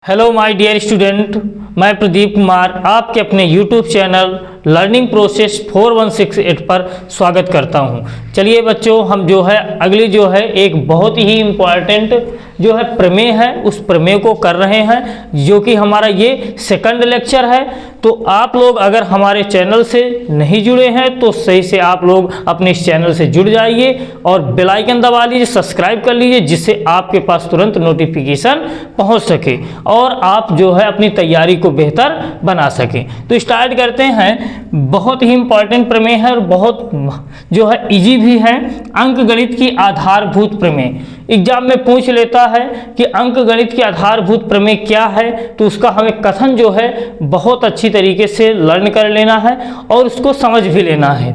Hello my dear student, मैं प्रदीप कुमार आपके अपने यूट्यूब चैनल लर्निंग प्रोसेस 4168 पर स्वागत करता हूं। चलिए बच्चों, हम जो है अगली जो है एक बहुत ही इम्पॉर्टेंट जो है प्रमेय है, उस प्रमेय को कर रहे हैं, जो कि हमारा ये सेकंड लेक्चर है। तो आप लोग अगर हमारे चैनल से नहीं जुड़े हैं तो सही से आप लोग अपने इस चैनल से जुड़ जाइए और बेल आइकन दबा लीजिए, सब्सक्राइब कर लीजिए, जिससे आपके पास तुरंत नोटिफिकेशन पहुंच सके और आप जो है अपनी तैयारी को बेहतर बना सकें। तो स्टार्ट करते हैं। बहुत ही इंपॉर्टेंट प्रमेय है और बहुत जो है इजी भी है। अंकगणित की आधारभूत प्रमेय एग्जाम में पूछ लेता है कि अंकगणित की आधारभूत प्रमेय क्या है, तो उसका हमें कथन जो है बहुत अच्छी तरीके से लर्न कर लेना है और उसको समझ भी लेना है।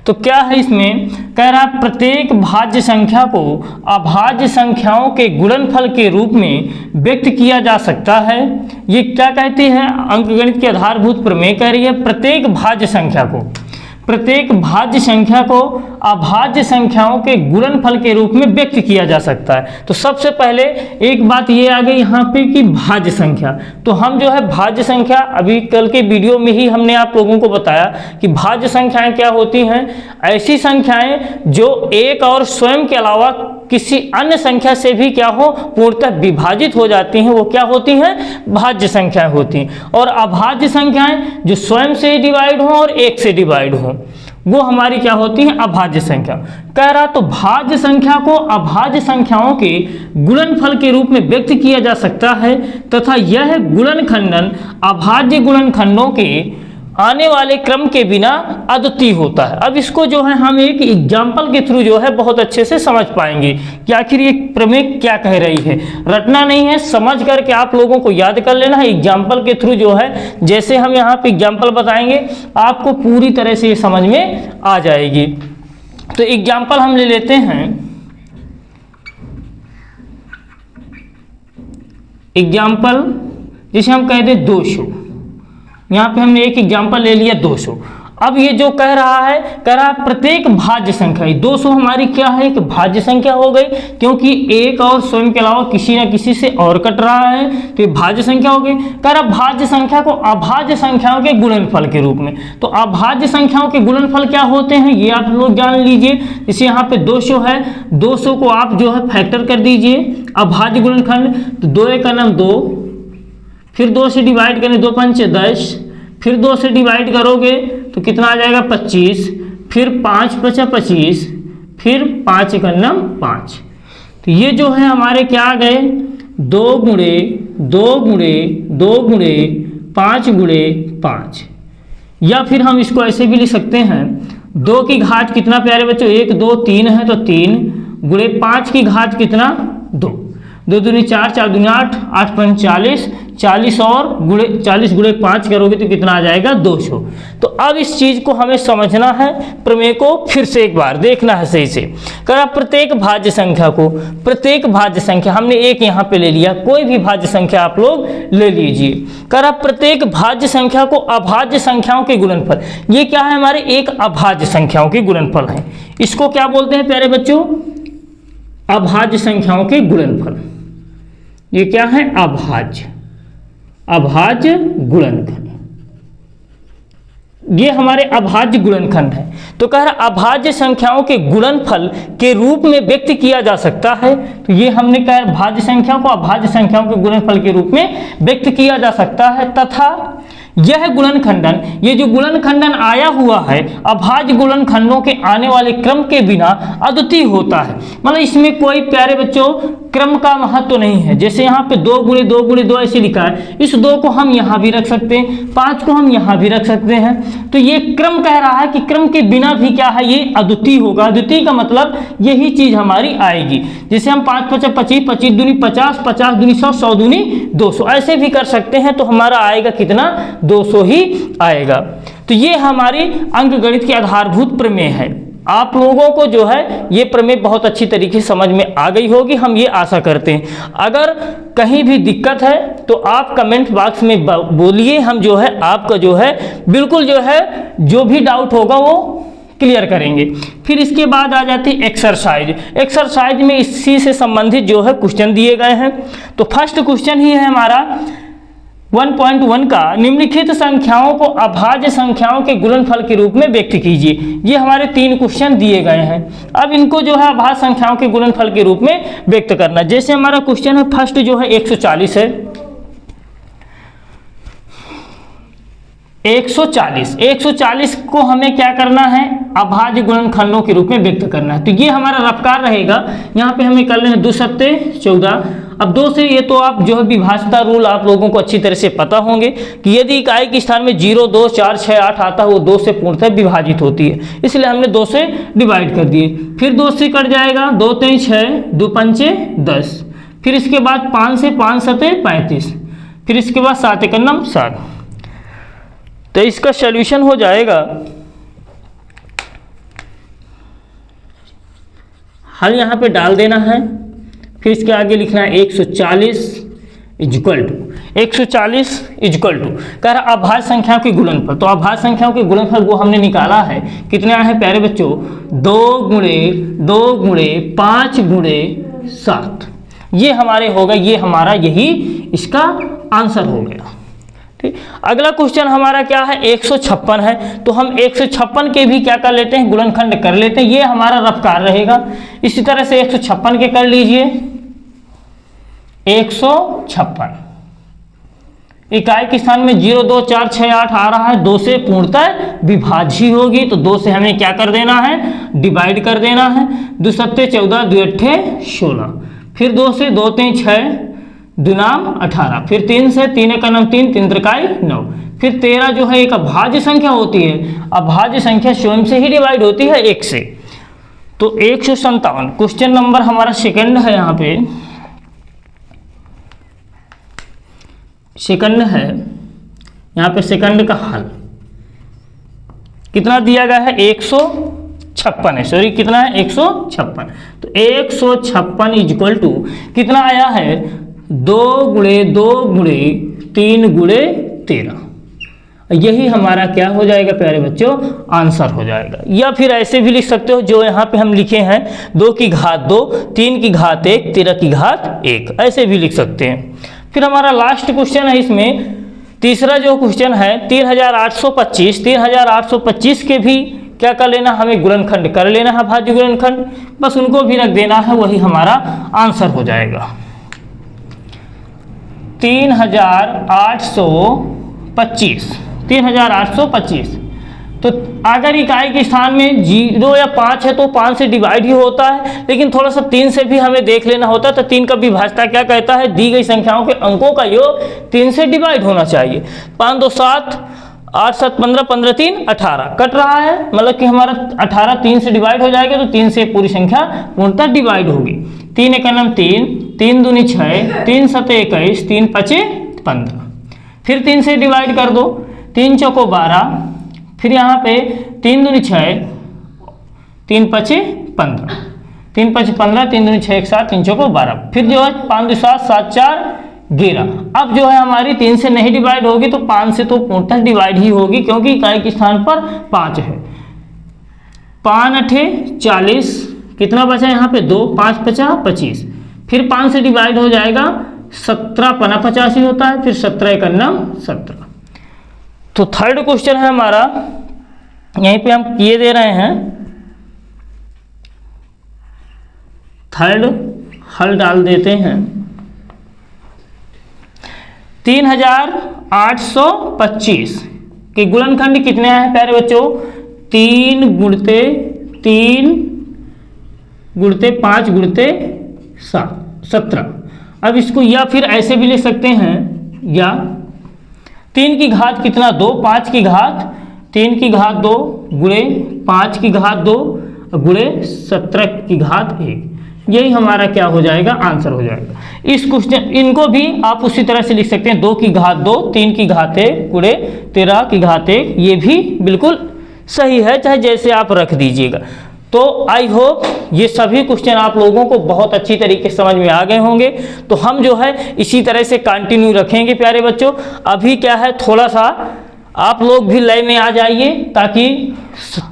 तो क्या है इसमें, कह रहा है प्रत्येक भाज्य संख्या को अभाज्य संख्याओं के गुणनफल के रूप में व्यक्त किया जा सकता है। ये क्या कहती है, अंकगणित की आधारभूत प्रमेय कह रही है प्रत्येक भाज्य संख्या को अभाज्य संख्याओं के गुणनफल के रूप में व्यक्त किया जा सकता है। तो सबसे पहले एक बात ये आ गई यहाँ पे कि भाज्य संख्या। तो हम जो है भाज्य संख्या, अभी कल के वीडियो में ही हमने आप लोगों को बताया कि भाज्य संख्याएं क्या होती हैं। ऐसी संख्याएं जो एक और स्वयं के अलावा किसी अन्य संख्या से भी क्या हो, पूर्णतः विभाजित हो जाती हैं, वो क्या होती हैं, भाज्य संख्याएं होती हैं। और अभाज्य संख्याएं जो स्वयं से डिवाइड हो और एक से डिवाइड हो, वो हमारी क्या होती है, अभाज्य संख्या। कह रहा तो भाज्य संख्या को अभाज्य संख्याओं के गुणनफल के रूप में व्यक्त किया जा सकता है तथा यह गुणनखंडन अभाज्य गुणनखंडों के आने वाले क्रम के बिना अद्वितीय होता है। अब इसको जो है हम एक एग्जाम्पल के थ्रू जो है बहुत अच्छे से समझ पाएंगे कि आखिर ये प्रमेय क्या कह रही है। रटना नहीं है, समझ करके आप लोगों को याद कर लेना है। एग्जाम्पल के थ्रू जो है, जैसे हम यहाँ पे एग्जाम्पल बताएंगे, आपको पूरी तरह से ये समझ में आ जाएगी। तो एग्जाम्पल हम ले लेते हैं। एग्जाम्पल जिसे हम कह दें 200। यहाँ पे हमने एक एग्जाम्पल ले लिया 200। अब ये जो कह रहा है, कह रहा है प्रत्येक भाज्य संख्या, 200 हमारी क्या है, एक भाज्य संख्या हो गई, क्योंकि एक और स्वयं के अलावा किसी न किसी से और कट रहा है, तो ये भाज्य संख्या हो गई। कह रहा भाज्य संख्या को अभाज्य संख्याओं के गुणनफल के रूप में। तो अभाज्य संख्याओं के गुणनफल क्या होते हैं, ये आप लोग जान लीजिए। जैसे यहाँ पे 200 है, 200 को आप जो है फैक्टर कर दीजिए, अभाज्य गुणनखंड। तो 2 का नाम 2, फिर 2 से डिवाइड करें, 2 पंचे 10, फिर 2 से डिवाइड करोगे तो कितना आ जाएगा 25, फिर 5 पचा 25, फिर 5 का नाम 5। तो ये जो है हमारे क्या आ गए, 2 गुणे 2 गुणे 2 गुणे 5 गुणे 5। या फिर हम इसको ऐसे भी लिख सकते हैं, 2 की घात कितना प्यारे बच्चों, 1 2 3 है, तो 3 गुणे 5 की घात कितना, 2, 2 दूनी 4, 4 दूनी 8, 8 पंच 40, 40 और गुणे 40 गुणे 5 करोगे तो कितना आ जाएगा, 200। तो अब इस चीज को हमें समझना है, प्रमेय को फिर से एक बार देखना है सही से। कह प्रत्येक भाज्य संख्या को, प्रत्येक भाज्य संख्या हमने एक यहाँ पे ले लिया, कोई भी भाज्य संख्या आप लोग ले लीजिए। कह प्रत्येक भाज्य संख्या को अभाज्य संख्याओं के गुणनफल, ये क्या है, हमारे एक अभाज्य संख्याओं के गुणनफल है। इसको क्या बोलते हैं प्यारे बच्चों, अभाज्य संख्याओं के गुणनफल। ये क्या है, अभाज्य गुणनखंड। ये हमारे अभाज्य गुणनखंड है। तो कह रहा अभाज्य संख्याओं के गुणनफल के रूप में व्यक्त किया जा सकता है। तो ये हमने कहा भाज्य संख्याओं को अभाज्य संख्याओं के गुणनफल के रूप में व्यक्त किया जा सकता है तथा यह गुणनखंडन, ये जो गुणनखंडन आया हुआ है, अभाज्य गुणनखंडों के आने वाले क्रम के बिना अद्वितीय होता है। मतलब इसमें कोई प्यारे बच्चों क्रम का महत्व नहीं है। जैसे यहाँ पे 2 गुणे 2 गुणे 2 ऐसे लिखा है, इस 2 को हम यहाँ भी रख सकते हैं, 5 को हम यहाँ भी रख सकते हैं। तो ये क्रम कह रहा है कि क्रम के बिना भी क्या है, ये अद्वितीय होगा। अद्वितीय का मतलब यही चीज हमारी आएगी। जैसे हम 5 पचा 25, 25 दूनी 50, 50 दूनी 100, 100 दूनी 200 ऐसे भी कर सकते हैं। तो हमारा आएगा कितना, 200 ही आएगा। तो ये हमारी अंकगणित की आधारभूत प्रमेय है। आप लोगों को जो है ये प्रमेय बहुत अच्छी तरीके से समझ में आ गई होगी, हम ये आशा करते हैं। अगर कहीं भी दिक्कत है तो आप कमेंट बॉक्स में बोलिए, हम जो है आपका जो है बिल्कुल जो है जो भी डाउट होगा वो क्लियर करेंगे। फिर इसके बाद आ जाती है एक्सरसाइज। एक्सरसाइज में इसी से संबंधित जो है क्वेश्चन दिए गए हैं। तो फर्स्ट क्वेश्चन ही है हमारा 1.1 का, निम्नलिखित संख्याओं को अभाज्य संख्याओं के गुणनफल के रूप में व्यक्त कीजिए। ये हमारे 3 क्वेश्चन दिए गए हैं। अब इनको जो है अभाज्य संख्याओं के गुणनफल के रूप में व्यक्त करना। जैसे हमारा क्वेश्चन है फर्स्ट जो है 140 है, 140 को हमें क्या करना है, अभाज्य गुणनखंडों के रूप में व्यक्त करना है। तो ये हमारा रफ्कार रहेगा। यहाँ पे हमें कर लेना 2 सत्ते 14। अब 2 से ये तो आप जो है विभाज्यता रूल आप लोगों को अच्छी तरह से पता होंगे कि यदि इकाई के स्थान में 0, 2, 4, 6, 8 आता है वो 2 से पूर्णतः विभाजित होती है, इसलिए हमने 2 से डिवाइड कर दिए। फिर 2 से कट जाएगा, 2 3 6, 2 5 10। फिर इसके बाद 5 से 5 सत्ते 35। फिर इसके बाद 7 1 9 7। तो इसका सॉल्यूशन हो जाएगा, हल यहाँ पे डाल देना है। फिर इसके आगे लिखना है 140 इक्वल टू 140 इक्वल टू कह रहा अभाज्य संख्याओं के गुणनफल। तो अभाज्य संख्याओं के गुणनफल वो हमने निकाला है, कितने आए हैं प्यारे बच्चों, 2 गुणे 2 गुणे 5 गुणे 7। ये हमारे हो गए, ये हमारा यही इसका आंसर हो गया। ठीक, अगला क्वेश्चन हमारा क्या है, 156 है। तो हम 156 के भी क्या कर लेते हैं, गुणनखंड कर लेते हैं। ये हमारा रफ्कार रहेगा। इसी तरह से 156 के कर लीजिए। 156 इकाई के स्थान में 0, 2, 4, 6, 8 आ रहा है, 2 से पूर्णतः विभाज्य होगी। तो 2 से हमें क्या कर देना है, डिवाइड कर देना है। 2 सत्ते 14, 2 अट्ठे 16। फिर 2 से 2 3 6, 2 नाम 18। फिर 3 से 3 का नाम 3, 3 त्रिकाई 9। फिर 13 जो है एक अभाज्य संख्या होती है। अभाज्य संख्या स्वयं से ही डिवाइड होती है 1 से। तो 157 क्वेश्चन नंबर हमारा सेकंड है। यहाँ पे सेकंड है, यहाँ पे सेकंड का हल कितना दिया गया है, 156 है। सॉरी कितना है, 156। तो 156 इक्वल टू कितना आया है, 2 गुणे 2 गुणे 3 गुणे 13। यही हमारा क्या हो जाएगा प्यारे बच्चों, आंसर हो जाएगा। या फिर ऐसे भी लिख सकते हो जो यहाँ पे हम लिखे हैं, 2 की घात 2, 3 की घात 1, 13 की घात 1, ऐसे भी लिख सकते हैं। फिर हमारा लास्ट क्वेश्चन है इसमें, तीसरा जो क्वेश्चन है 3825। 3825 के भी क्या कर लेना, हमें गुणनखंड कर लेना है, भाज्य गुणनखंड, बस उनको भी रख देना है, वही हमारा आंसर हो जाएगा। 3825। तो अगर इकाई के स्थान में 0 या 5 है तो 5 से डिवाइड ही होता है, लेकिन थोड़ा सा 3 से भी हमें देख लेना होता है। तो 3 का विभाज्यता क्या कहता है, दी गई संख्याओं के अंकों का योग 3 से डिवाइड होना चाहिए। 5 2 7, 8 7 15, 15 3 18 कट रहा है, मतलब कि हमारा 18 3 से डिवाइड हो जाएगा। तो 3 से पूरी संख्या पूर्णतः डिवाइड होगी। 3 1 9 3, 3 दूनी 6, 3 7 21, 3 5 15। फिर 3 से डिवाइड कर दो, 3 चौको 12। फिर यहाँ पे 3 दूनी 6, 3 5 15, 3 5 15, 3 दूनी 6 1 7, 3 चौको 12। फिर जो है 5 2 7, 7 4 11। अब जो है हमारी 3 से नहीं डिवाइड होगी, तो 5 से तो पूर्णतः डिवाइड ही होगी, क्योंकि इकाई के स्थान पर 5 है। 5 8 40, कितना बचा यहाँ पे 2, 5 50 25। फिर 5 से डिवाइड हो जाएगा, 17 पना 85 होता है। फिर 17 1 9 17। तो थर्ड क्वेश्चन है हमारा, यहीं पे हम किए दे रहे हैं, थर्ड हल डाल देते हैं। 3825 के गुणनखंड कितने हैं प्यारे बच्चों, 3 गुणते 3 गुणते 5 गुणते 17। अब इसको या फिर ऐसे भी ले सकते हैं, या 3 की घात कितना 2, 5 की घात 3 की घात 2 गुणे 5 की घात 2 गुणे 17 की घात 1। यही हमारा क्या हो जाएगा, आंसर हो जाएगा। इस क्वेश्चन इनको भी आप उसी तरह से लिख सकते हैं, 2 की घात 2, 3 की घात 1 गुणे 13 की घात 1। ये भी बिल्कुल सही है, चाहे जैसे आप रख दीजिएगा। तो आई होप ये सभी क्वेश्चन आप लोगों को बहुत अच्छी तरीके से समझ में आ गए होंगे। तो हम जो है इसी तरह से कंटिन्यू रखेंगे प्यारे बच्चों। अभी क्या है, थोड़ा सा आप लोग भी लय में आ जाइए ताकि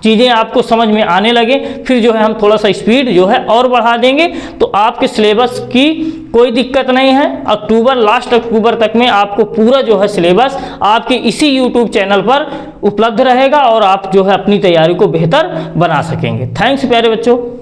चीज़ें आपको समझ में आने लगे। फिर जो है हम थोड़ा सा स्पीड जो है और बढ़ा देंगे, तो आपके सिलेबस की कोई दिक्कत नहीं है। लास्ट अक्टूबर तक में आपको पूरा जो है सिलेबस आपके इसी यूट्यूब चैनल पर उपलब्ध रहेगा और आप जो है अपनी तैयारी को बेहतर बना सकेंगे। थैंक्स प्यारे बच्चों।